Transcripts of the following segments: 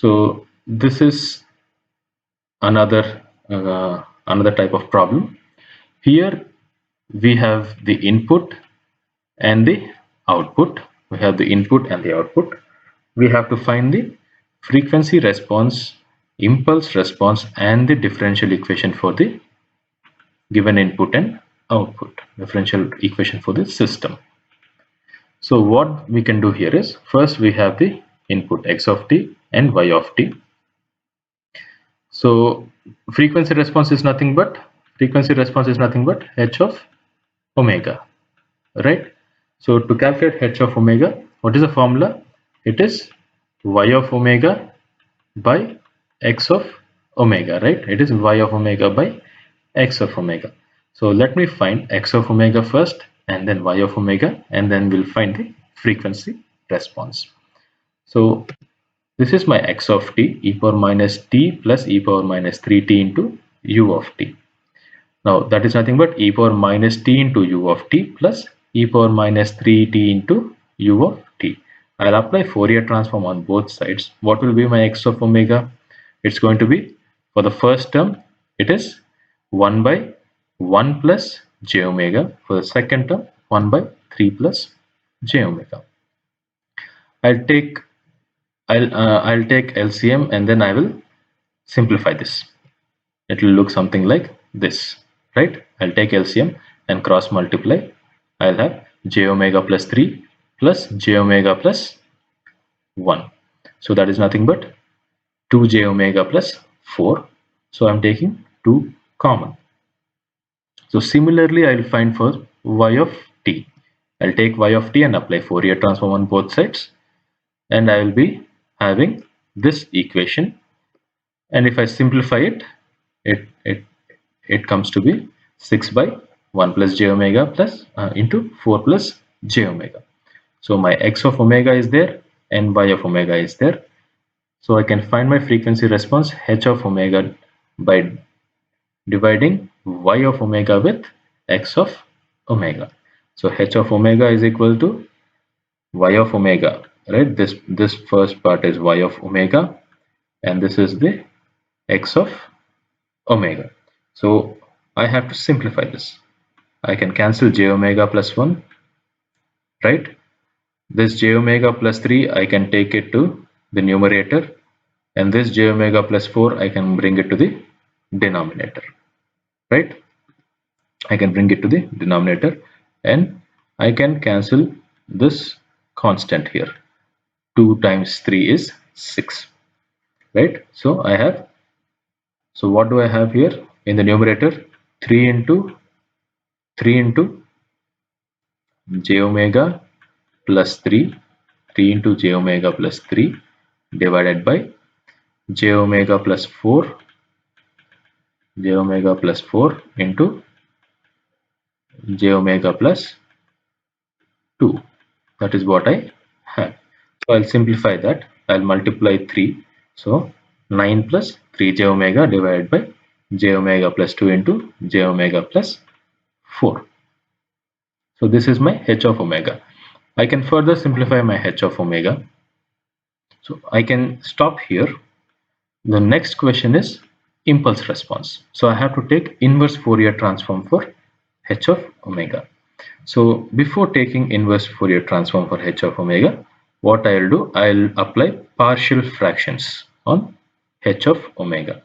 So this is another another type of problem. Here we have the input and the output. We have the input and the output. We have to find the frequency response, impulse response, and the differential equation for the given input and output, differential equation for the system. So what we can do here is, first we have the input x of t and y of t. So frequency response is nothing but h of omega, right? So to calculate h of omega, what is the formula? It is y of omega by x of omega, right? It is y of omega by x of omega. So let me find x of omega first and then y of omega, and then we'll find the frequency response. So this is my x of t, e power minus t plus e power minus 3t into u of t. Now that is nothing but e power minus t into u of t plus e power minus 3t into u of t. I'll apply Fourier transform on both sides. What will be my x of omega? It's going to be, for the first term, it is 1 by 1 plus j omega. For the second term, 1 by 3 plus j omega. I'll take LCM and then I will simplify this. It will look something like this, right? I'll take LCM and cross multiply. I'll have j omega plus 3 plus j omega plus 1. So that is nothing but 2j omega plus 4. So I'm taking 2 common. So similarly, I'll find for y of t. I'll take y of t and apply Fourier transform on both sides. And I will be having this equation. And if I simplify it, it comes to be 6 by 1 plus j omega plus into 4 plus j omega. So my x of omega is there and y of omega is there. So I can find my frequency response h of omega by dividing y of omega with x of omega. So h of omega is equal to y of omega, right? This first part is y of omega and this is the x of omega. So I have to simplify this. I can cancel j omega plus 1, right? This j omega plus 3 I can take it to the numerator, and this j omega plus 4 I can bring it to the denominator, right? I can bring it to the denominator and I can cancel this constant here. 2 times 3 is 6, right? So what do I have here in the numerator? 3 into j omega plus 3 into j omega plus 3 divided by j omega plus 4 into j omega plus 2. That is what I have. So I'll simplify that. I'll multiply 3. So 9 plus 3j omega divided by j omega plus 2 into j omega plus 4. So this is my h of omega. I can further simplify my h of omega. So I can stop here. The next question is impulse response. So I have to take inverse Fourier transform for h of omega. So before taking inverse Fourier transform for h of omega, what I'll do, I'll apply partial fractions on h of omega.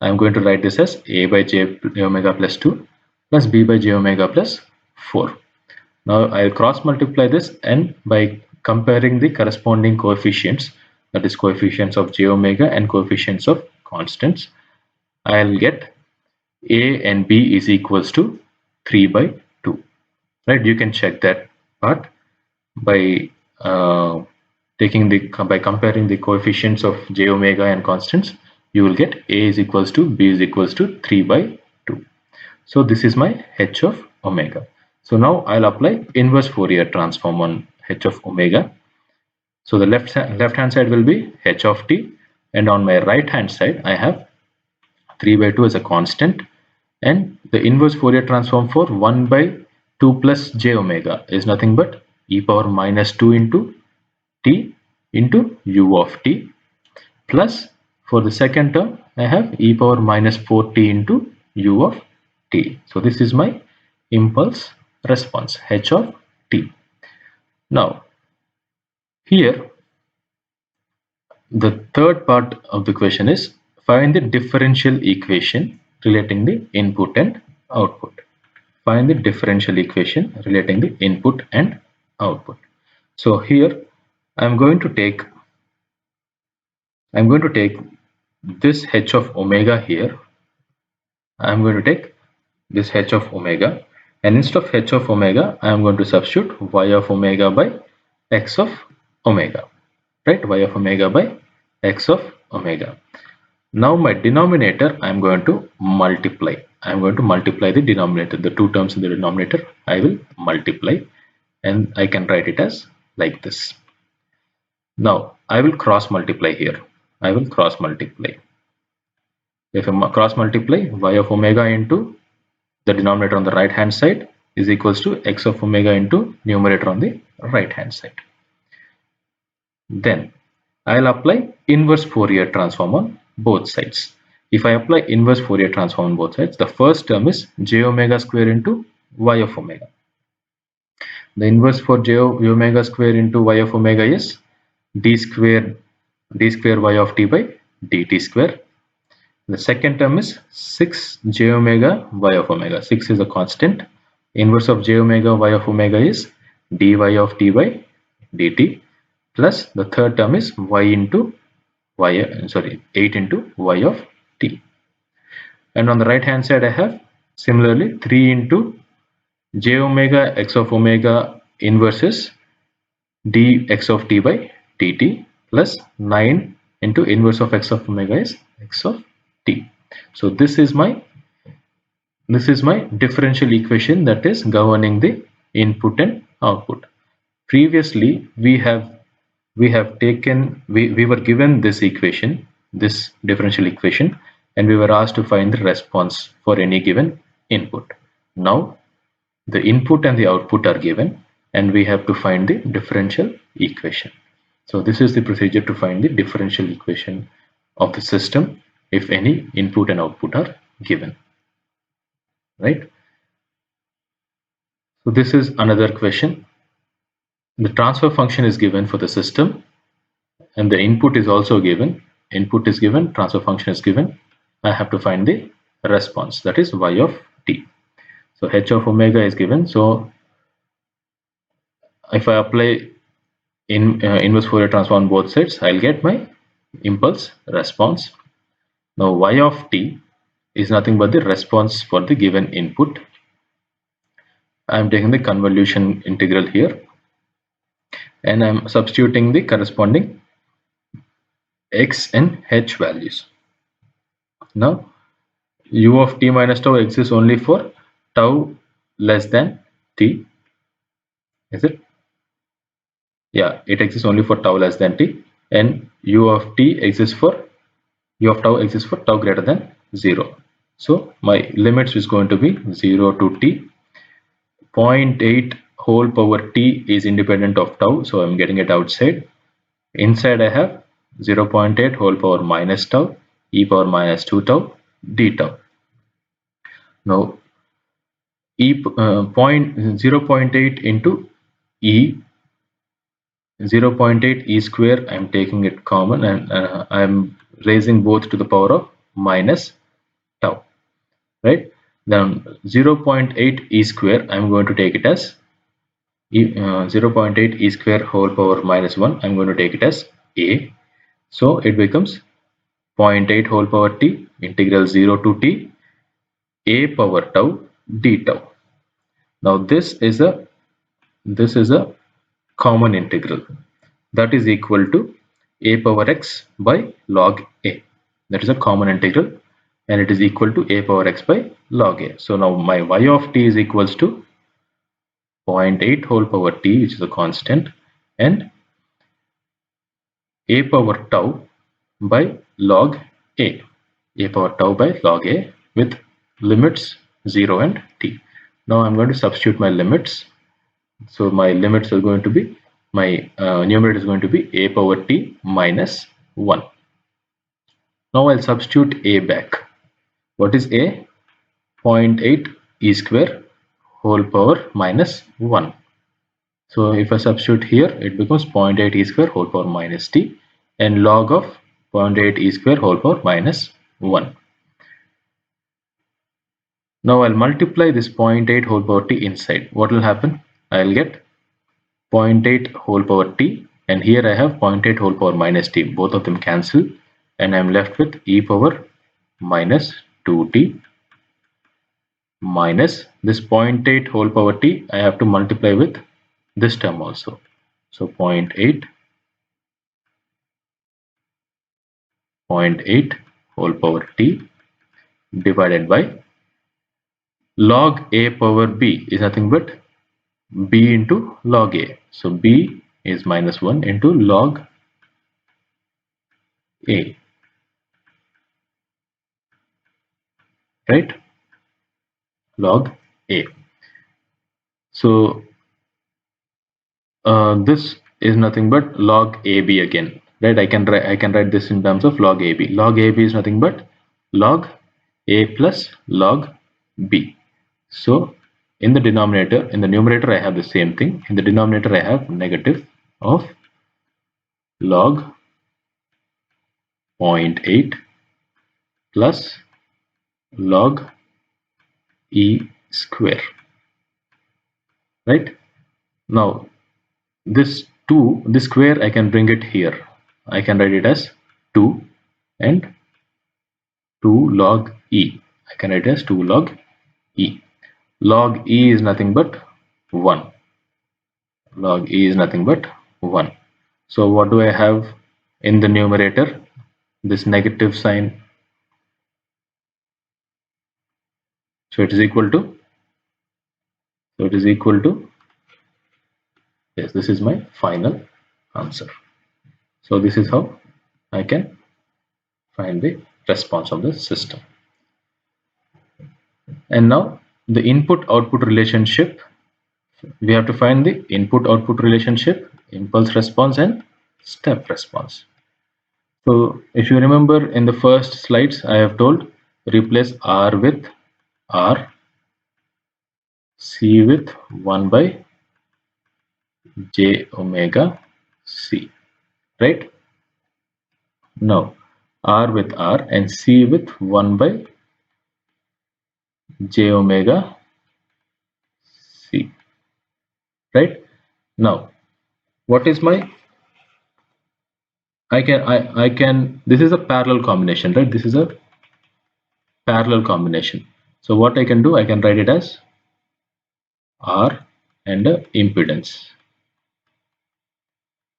I'm going to write this as a by j omega plus 2 plus b by j omega plus 4. Now I'll cross multiply this, and by comparing the corresponding coefficients, that is coefficients of j omega and coefficients of constants, I'll get a and b is equals to 3 by 2, right? You can check that part by comparing the coefficients of j omega and constants. You will get a is equals to b is equals to 3 by 2. So this is my h of omega. So now I'll apply inverse Fourier transform on h of omega. So the left hand side will be h of t, and on my right hand side I have 3 by 2 as a constant, and the inverse Fourier transform for 1 by 2 plus j omega is nothing but e power minus 2 into t into u of t plus for the second term I have e power minus 4t into u of t. So this is my impulse response h of t. Now here the third part of the question is find the differential equation relating the input and output. Find the differential equation relating the input and output. So here I'm going to take this h of omega here. I'm going to take this h of omega, and instead of h of omega I'm going to substitute y of omega by x of omega, right? Y of omega by x of omega. Now my denominator I'm going to multiply. I'm going to multiply the denominator. The two terms in the denominator I will multiply, and I can write it as like this. Now I will cross multiply here. I will cross multiply. If I cross multiply, y of omega into the denominator on the right hand side is equals to x of omega into numerator on the right hand side. Then I'll apply inverse Fourier transform on both sides. If I apply inverse Fourier transform on both sides, the first term is j omega square into y of omega. The inverse for j omega square into y of omega is d square y of t by dt square. The second term is 6 j omega y of omega. 6 is a constant. Inverse of j omega y of omega is dy of t by dt, plus the third term is 8 into y of t. And on the right hand side I have similarly 3 into j omega x of omega inverse is dx of t by dt, plus 9 into inverse of x of omega is x of t. So this is my differential equation that is governing the input and output. Previously we were given this equation, this differential equation, and we were asked to find the response for any given input. Now the input and the output are given, and we have to find the differential equation. So this is the procedure to find the differential equation of the system if any input and output are given, right? So this is another question. The transfer function is given for the system, and the input is also given. Input is given, transfer function is given. I have to find the response, that is y of t. So h of omega is given. So if I apply inverse Fourier transform on both sides, I'll get my impulse response. Now y of t is nothing but the response for the given input. I'm taking the convolution integral here, and I'm substituting the corresponding x and h values. Now u of t minus tau exists only for tau less than t. Is it? Yeah, it exists only for tau less than t, and u of tau exists for tau greater than 0. So my limits is going to be 0 to t. 0.8 whole power t is independent of tau, so I'm getting it outside. Inside I have 0.8 whole power minus tau, e power minus 2 tau, d tau. Now 0.8 into e, 0.8 e square, I'm taking it common, and I'm raising both to the power of minus tau, right? Then 0.8 e square, I'm going to take it as 0.8 e square whole power minus 1, I'm going to take it as a. So it becomes 0.8 whole power t integral 0 to t a power tau d tau. Now this is a common integral that is equal to a power x by log a. That is a common integral, and it is equal to a power x by log a. So now my y of t is equals to 0.8 whole power t, which is a constant, and a power tau by log a. A power tau by log a with limits 0 and t. Now I'm going to substitute my limits. So my limits are going to be, my numerator is going to be a power t minus 1. Now I'll substitute a back. What is a? 0.8 e square whole power minus 1. So if I substitute here, it becomes 0.8 e square whole power minus t, and log of 0.8 e square whole power minus 1. Now I'll multiply this 0.8 whole power t inside. What will happen? I'll get 0.8 whole power t, and here I have 0.8 whole power minus t. Both of them cancel, and I'm left with e power minus 2t minus this 0.8 whole power t. I have to multiply with this term also. So 0.8 whole power t divided by log a power b is nothing but b into log a. So b is minus 1 into log a, right? Log a. So this is nothing but log ab again, right? I can write this in terms of log ab. Log ab is nothing but log a plus log b. So in the numerator I have the same thing. In the denominator I have negative of log 0.8 plus log e square, right? Now this square I can bring it here. I can write it as 2 and 2 log e. I can write it as 2 log e. Log e is nothing but 1. Log e is nothing but 1. So what do I have in the numerator? This negative sign. So it is equal to, yes, this is my final answer. So this is how I can find the response of the system. And now the input output relationship, we have to find the input output relationship, impulse response and step response. So if you remember in the first slides, I have told replace R with R, C with 1 by j omega c, right? Now R with R and C with 1 by j omega c, right? Now what is my, I can, this is a parallel combination, right? This is a parallel combination. So what I can do, I can write it as R and a impedance.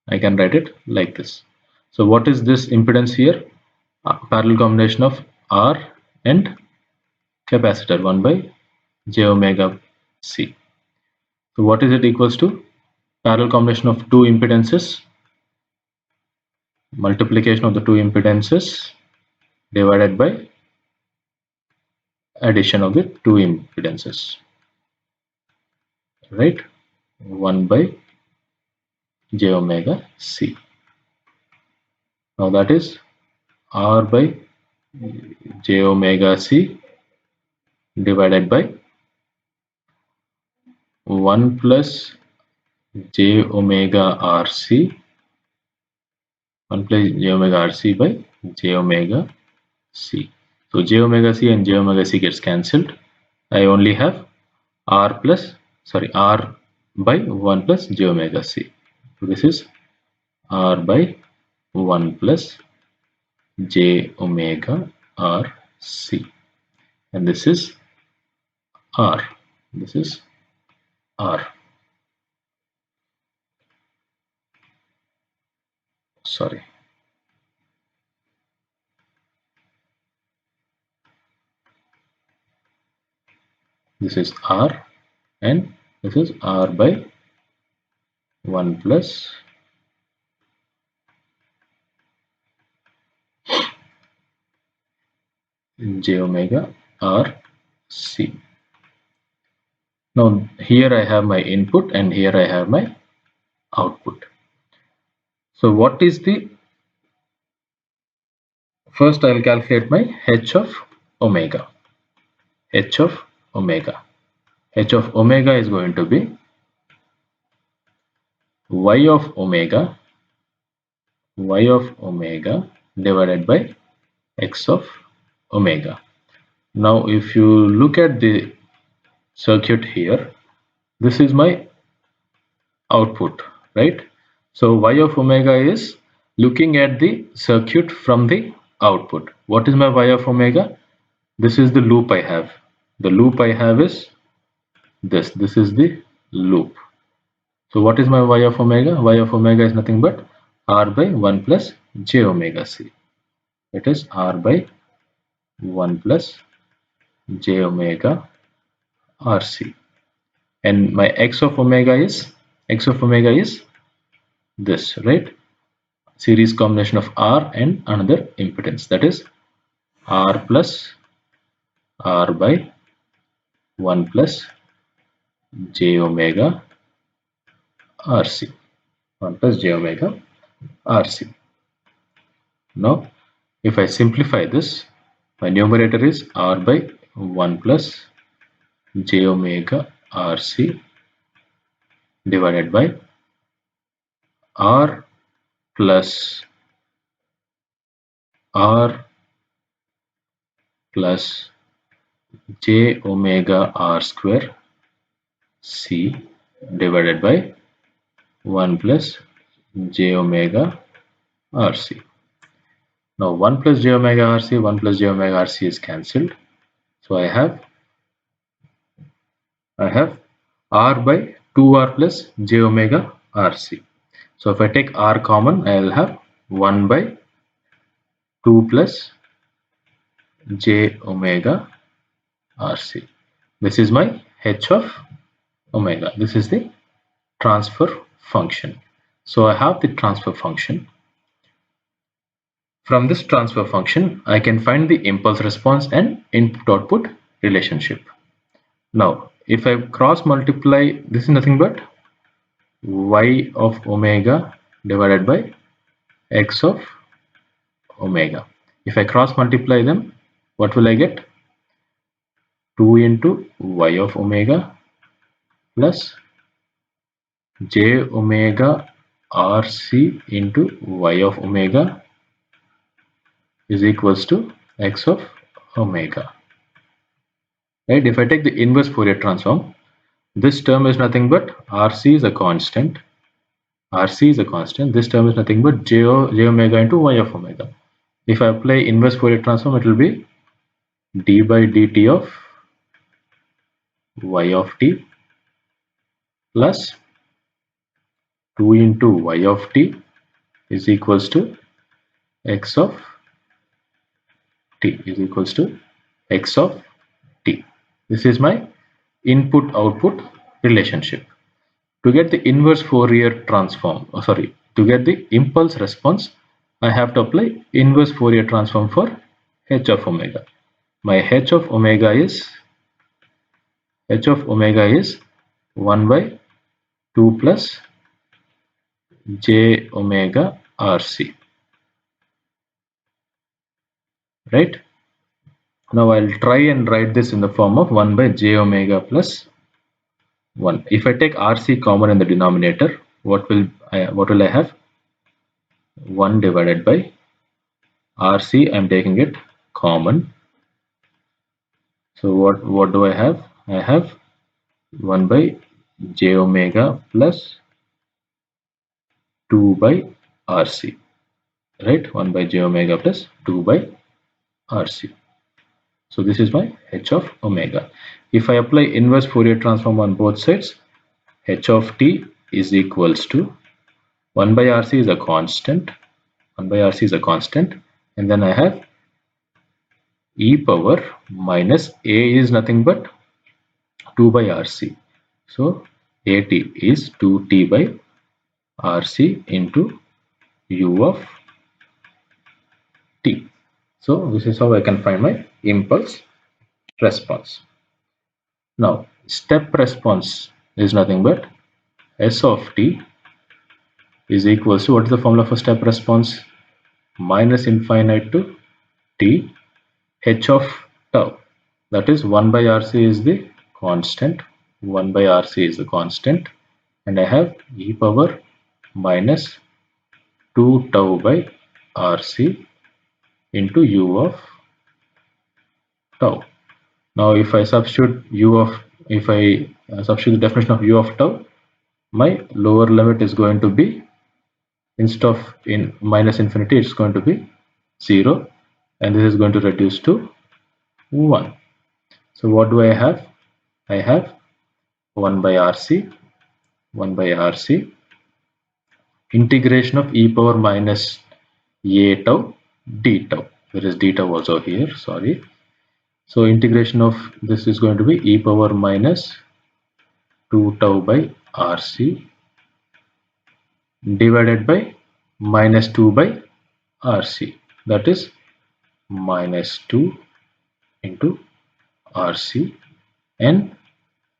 I can write it like this. So what is this impedance here? Parallel combination of R and capacitor 1 by j omega c. So what is it equals to? Parallel combination of two impedances, multiplication of the two impedances divided by addition of the two impedances, right? 1 by j omega c. Now that is R by j omega c divided by 1 plus j omega rc, 1 plus j omega rc by j omega c. So j omega c and j omega c gets cancelled. I only have r by 1 plus j omega c. So this is r by 1 plus j omega r c, and this is r. This is r. Sorry. This is r, and this is r by 1 plus j omega r c. Now here I have my input and here I have my output. So what is the first I'll calculate my h of omega. H of omega. H of omega is going to be y of omega divided by x of omega. Now if you look at the circuit here, this is my output, right? So y of omega is looking at the circuit from the output. What is my y of omega? This is the loop I have. The loop I have is this. This is the loop. So what is my y of omega? Y of omega is nothing but r by 1 plus j omega c. It is r by 1 plus j omega rc. And my x of omega is this, right? Series combination of r and another impedance, that is r plus r by 1 plus j omega rc. 1 plus j omega rc. Now if I simplify this, my numerator is r by 1 plus j omega rc divided by r plus j omega r square c divided by 1 plus j omega rc. Now 1 plus j omega rc, 1 plus j omega rc is cancelled. So I have r by 2r plus j omega rc. So if I take r common, I will have 1 by 2 plus j omega rc. This is my h of omega. This is the transfer function. So I have the transfer function. From this transfer function, I can find the impulse response and input-output relationship. Now, if I cross multiply, this is nothing but y of omega divided by x of omega. If I cross multiply them, what will I get? 2 into y of omega plus j omega rc into y of omega is equals to x of omega. Right? If I take the inverse Fourier transform, this term is nothing but rc is a constant. Rc is a constant. This term is nothing but j omega into y of omega. If I apply inverse Fourier transform, it will be d by dt of y of t plus 2 into y of t is equals to x of t is equals to x of t. This is my input-output relationship. To get the inverse Fourier transform, to get the impulse response, I have to apply inverse Fourier transform for h of omega. My h of omega is 1 by 2 plus j omega rc. Right? Now I'll try and write this in the form of 1 by j omega plus 1. If I take rc common in the denominator, what will I have? 1 divided by rc. I'm taking it common. So what do I have? I have 1 by j omega plus 2 by rc. Right? 1 by j omega plus 2 by rc. So this is my h of omega. If I apply inverse Fourier transform on both sides, h of t is equals to 1 by rc is a constant. 1 by rc is a constant, and then I have e power minus a is nothing but 2 by rc. So at is 2t by rc into u of t. So this is how I can find my impulse response. Now step response is nothing but s of t is equals to, what is the formula for step response? Minus infinite to t h of tau, that is 1 by RC is the constant, 1 by RC is the constant, and I have e power minus 2 tau by RC into u of tau. Now if I substitute substitute the definition of u of tau, my lower limit is going to be, instead of in minus infinity, it's going to be 0, and this is going to reduce to 1. So what do I have? I have 1 by RC, 1 by RC, integration of e power minus a tau d tau. There is d tau also here, sorry. So integration of this is going to be e power minus 2 tau by RC divided by minus 2 by RC, that is minus 2 into RC, and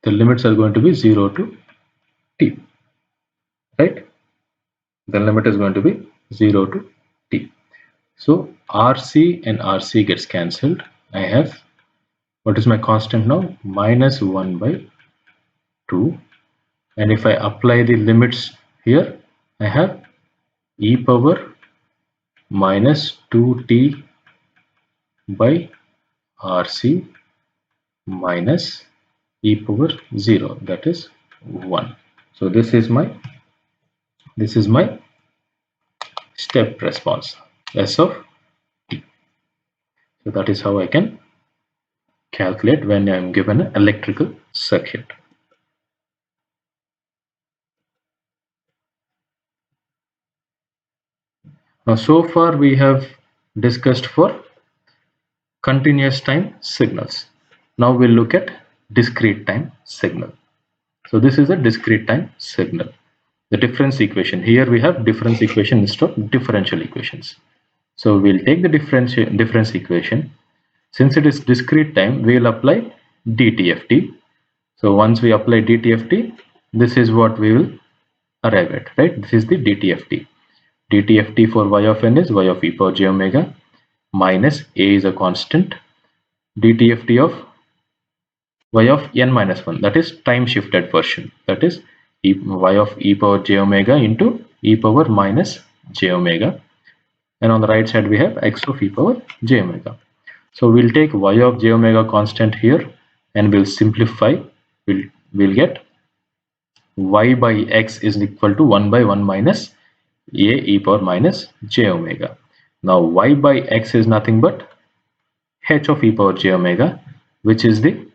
the limits are going to be 0 to t, right? The limit is going to be 0 to t. So RC and RC gets cancelled. I have, what is my constant now? Minus 1 by 2, and if I apply the limits here, I have e power minus 2t by RC minus e power 0, that is 1. So this is my step response, S of t. So that is how I can calculate when I am given an electrical circuit. Now so far we have discussed for continuous time signals. Now we'll look at discrete time signal. So this is a discrete time signal. The difference equation, here we have difference equation instead of differential equations. So we'll take the difference equation. Since it is discrete time, we will apply DTFT. So once we apply DTFT, this is what we will arrive at, right? This is the DTFT. DTFT for y of n is y of e power j omega minus a is a constant. DTFT of y of n minus 1, that is time shifted version, that is y of e power j omega into e power minus j omega, and on the right side we have x of e power j omega. So we'll take y of j omega constant here and we'll simplify. We'll get y by x is equal to 1 by 1 minus a e power minus j omega. Now y by x is nothing but h of e power j omega, which is the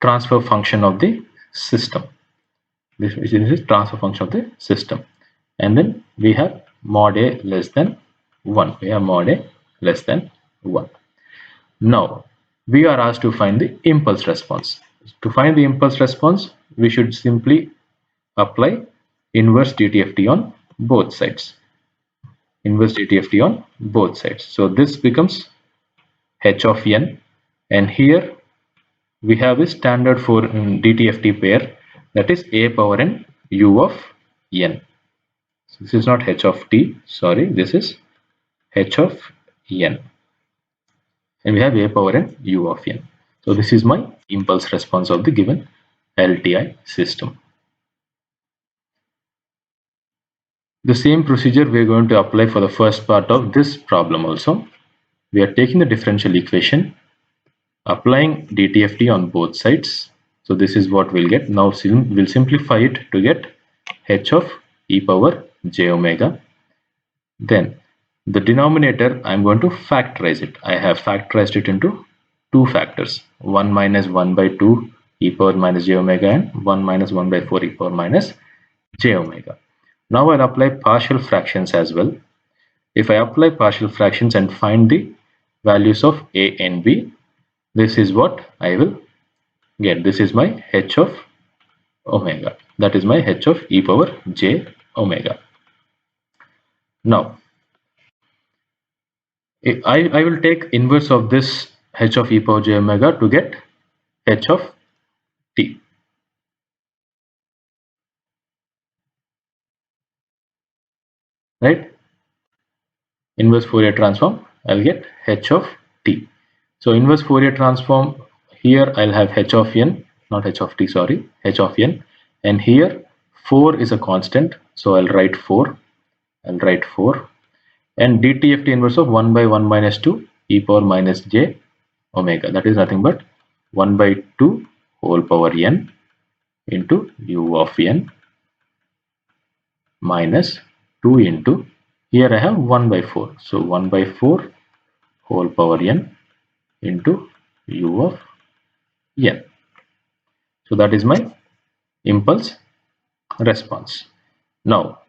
transfer function of the system. This is transfer function of the system. And then we have mod a less than 1. We have mod a less than 1. Now we are asked to find the impulse response. To find the impulse response, we should simply apply inverse DTFT on both sides. Inverse DTFT on both sides. So this becomes h of n, and here we have a standard for DTFT pair, that is a power n u of n. So this is not h of t, sorry, this is h of n, and we have a power n u of n. So this is my impulse response of the given LTI system. The same procedure we are going to apply for the first part of this problem also. We are taking the differential equation, applying DTFT on both sides. So this is what we'll get. Now we'll simplify it to get h of e power j omega. Then the denominator, I'm going to factorize it. I have factorized it into two factors, 1 minus 1 by 2 e power minus j omega and 1 minus 1 by 4 e power minus j omega. Now I'll apply partial fractions as well. If I apply partial fractions and find the values of a and b, this is what I will get. This is my h of omega. That is my h of e power j omega. Now I will take inverse of this h of e power j omega to get h of t. Right? Inverse Fourier transform, I'll get h of t. So inverse Fourier transform, here I'll have h of n, not h of t, sorry, h of n, and here 4 is a constant, so I'll write 4, and dtft inverse of 1 by 1 minus 2 e power minus j omega, that is nothing but 1 by 2 whole power n into u of n minus 2 into, here I have 1 by 4, so 1 by 4 whole power n into u of n. So that is my impulse response. Now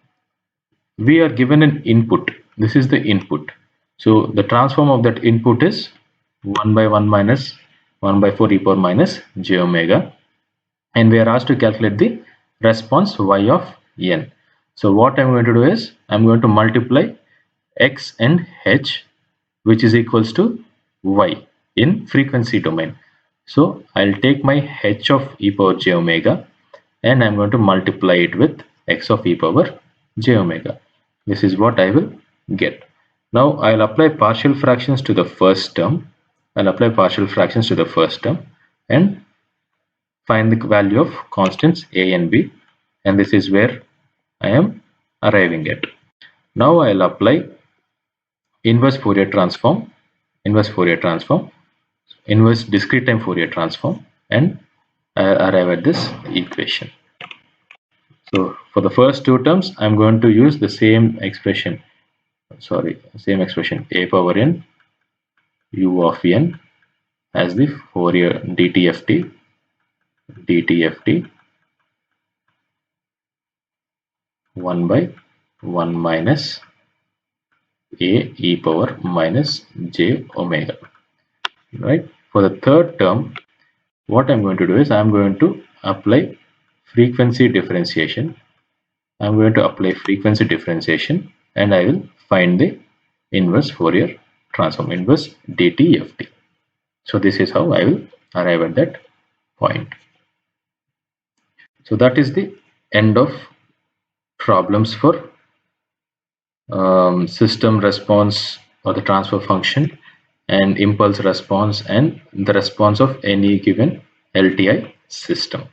we are given an input. This is the input. So the transform of that input is 1 by 1 minus 1 by 4 e power minus j omega, and we are asked to calculate the response y of n. So what I'm going to do is I'm going to multiply x and h, which is equals to y in frequency domain. So I'll take my h of e power j omega and I'm going to multiply it with x of e power j omega. This is what I will get. Now I'll apply partial fractions to the first term. And find the value of constants a and b, and this is where I am arriving at. Now I'll apply inverse discrete time Fourier transform, and arrive at this equation. So for the first two terms, I'm going to use the same expression, a power n u of n as the Fourier dtft 1 by 1 minus a e power minus j omega. Right. For the third term, what I'm going to do is I'm going to apply frequency differentiation. And I will find the inverse Fourier transform, inverse dtft. So this is how I will arrive at that point. So that is the end of problems for system response or the transfer function and impulse response and the response of any given LTI system.